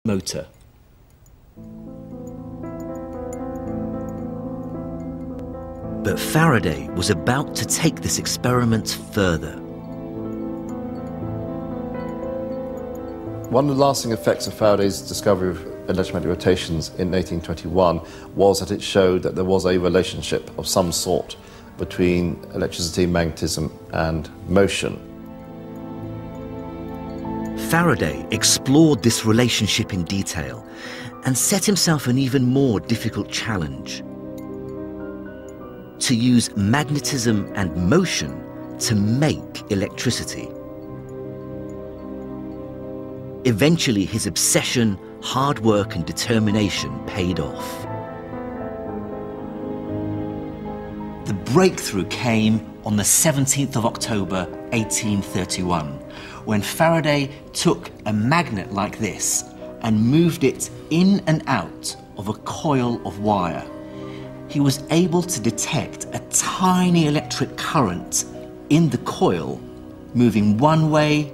motor. But Faraday was about to take this experiment further. One of the lasting effects of Faraday's discovery of electromagnetic rotations in 1821 was that it showed that there was a relationship of some sort between electricity, magnetism, and motion. Faraday explored this relationship in detail and set himself an even more difficult challenge: to use magnetism and motion to make electricity. Eventually, his obsession, hard work and determination paid off. The breakthrough came on the 17th of October 1831, when Faraday took a magnet like this and moved it in and out of a coil of wire. He was able to detect a tiny electric current in the coil moving one way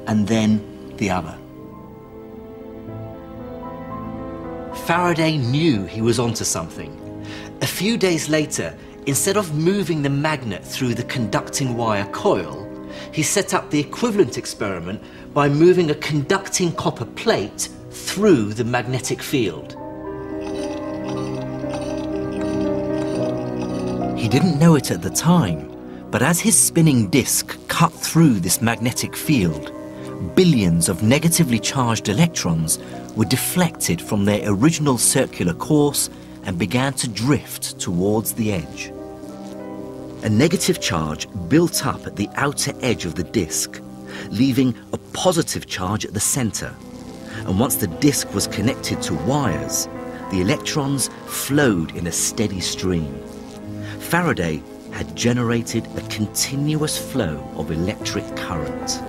and then the other. Faraday knew he was onto something. A few days later, instead of moving the magnet through the conducting wire coil, he set up the equivalent experiment by moving a conducting copper plate through the magnetic field. He didn't know it at the time, but as his spinning disc cut through this magnetic field, billions of negatively charged electrons were deflected from their original circular course and began to drift towards the edge. A negative charge built up at the outer edge of the disc, leaving a positive charge at the center. And once the disc was connected to wires, the electrons flowed in a steady stream. Faraday had generated a continuous flow of electric current.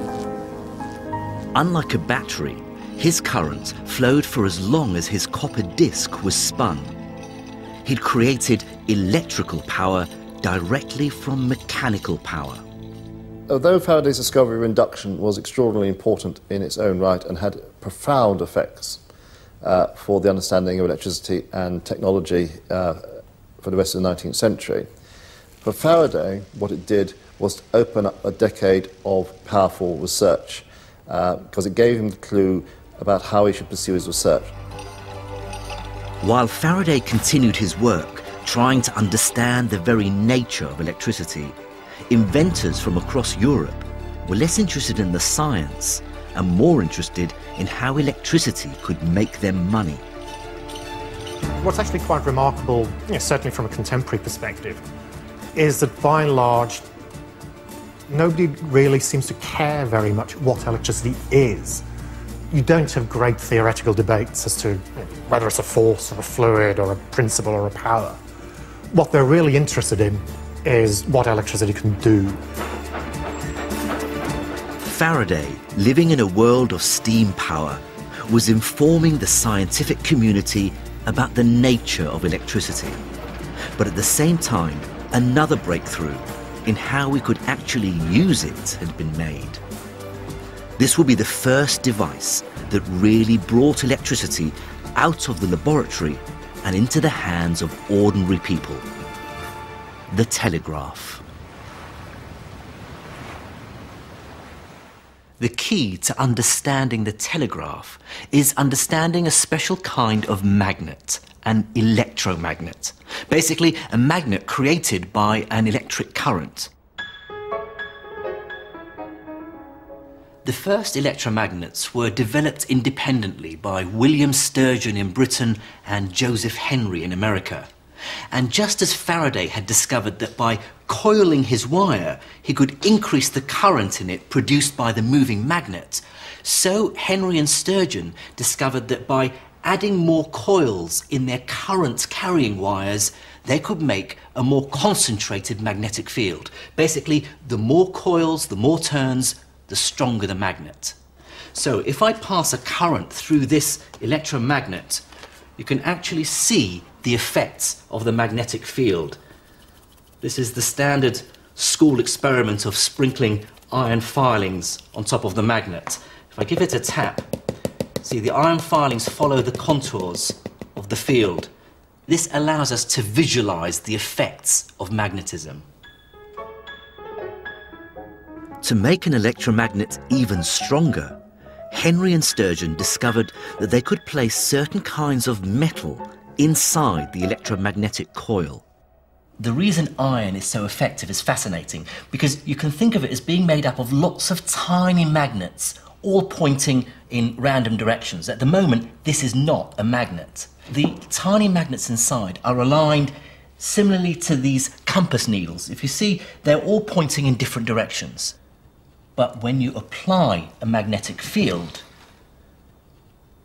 Unlike a battery, his current flowed for as long as his copper disc was spun. He'd created electrical power directly from mechanical power. Although Faraday's discovery of induction was extraordinarily important in its own right and had profound effects for the understanding of electricity and technology for the rest of the 19th century, for Faraday, what it did was to open up a decade of powerful research, because it gave him the clue about how he should pursue his research. While Faraday continued his work, trying to understand the very nature of electricity, inventors from across Europe were less interested in the science and more interested in how electricity could make them money. What's actually quite remarkable, certainly from a contemporary perspective, is that by and large, nobody really seems to care very much what electricity is. You don't have great theoretical debates as to whether it's a force or a fluid or a principle or a power. What they're really interested in is what electricity can do. Faraday, living in a world of steam power, was informing the scientific community about the nature of electricity. But at the same time, another breakthrough in how we could actually use it had been made. This will be the first device that really brought electricity out of the laboratory and into the hands of ordinary people: the telegraph. The key to understanding the telegraph is understanding a special kind of magnet, an electromagnet. Basically, a magnet created by an electric current. The first electromagnets were developed independently by William Sturgeon in Britain and Joseph Henry in America. And just as Faraday had discovered that by coiling his wire, he could increase the current in it produced by the moving magnet, so Henry and Sturgeon discovered that by adding more coils in their current-carrying wires, they could make a more concentrated magnetic field. Basically, the more coils, the more turns, the stronger the magnet. So if I pass a current through this electromagnet, you can actually see the effects of the magnetic field. This is the standard school experiment of sprinkling iron filings on top of the magnet. If I give it a tap, see the iron filings follow the contours of the field. This allows us to visualize the effects of magnetism. To make an electromagnet even stronger, Henry and Sturgeon discovered that they could place certain kinds of metal inside the electromagnetic coil. The reason iron is so effective is fascinating, because you can think of it as being made up of lots of tiny magnets, all pointing in random directions. At the moment, this is not a magnet. The tiny magnets inside are aligned similarly to these compass needles. If you see, they're all pointing in different directions. But when you apply a magnetic field,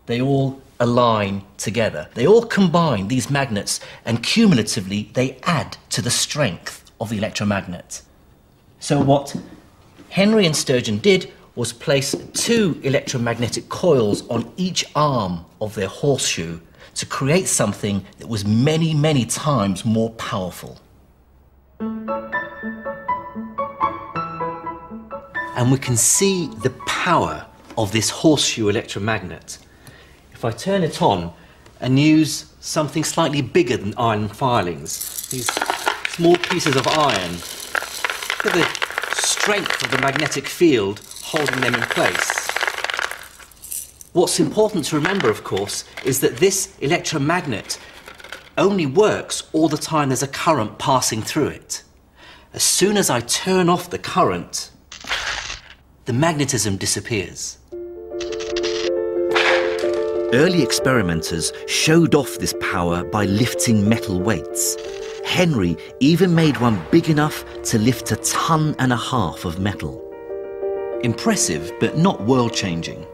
they all align together. They all combine, these magnets, and cumulatively they add to the strength of the electromagnet. So what Henry and Sturgeon did was place 2 electromagnetic coils on each arm of their horseshoe to create something that was many, many times more powerful. And we can see the power of this horseshoe electromagnet. If I turn it on and use something slightly bigger than iron filings, these small pieces of iron, look at the strength of the magnetic field holding them in place. What's important to remember, of course, is that this electromagnet only works all the time there's a current passing through it. As soon as I turn off the current, the magnetism disappears. Early experimenters showed off this power by lifting metal weights. Henry even made one big enough to lift 1.5 tons of metal. Impressive, but not world-changing.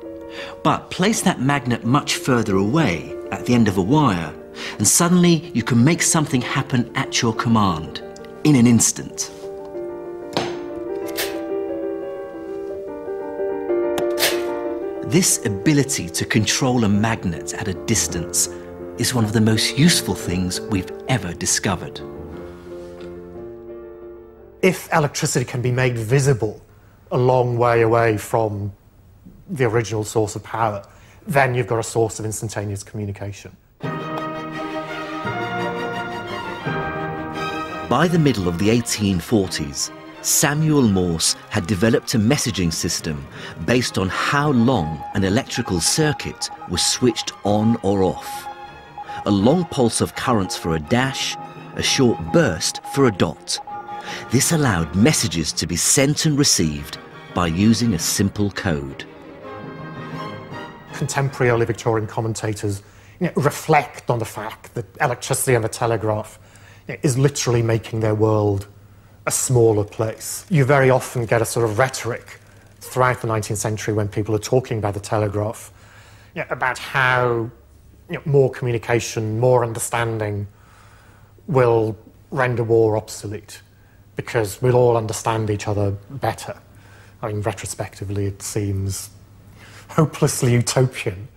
But place that magnet much further away at the end of a wire, and suddenly you can make something happen at your command, in an instant. This ability to control a magnet at a distance is one of the most useful things we've ever discovered. If electricity can be made visible a long way away from the original source of power, then you've got a source of instantaneous communication. By the middle of the 1840s, Samuel Morse had developed a messaging system based on how long an electrical circuit was switched on or off. A long pulse of currents for a dash, a short burst for a dot. This allowed messages to be sent and received by using a simple code. Contemporary early Victorian commentators reflect on the fact that electricity and the telegraph is literally making their world a smaller place. You very often get a sort of rhetoric throughout the 19th century when people are talking about the telegraph, about how more communication, more understanding will render war obsolete because we'll all understand each other better. I mean, retrospectively, it seems hopelessly utopian.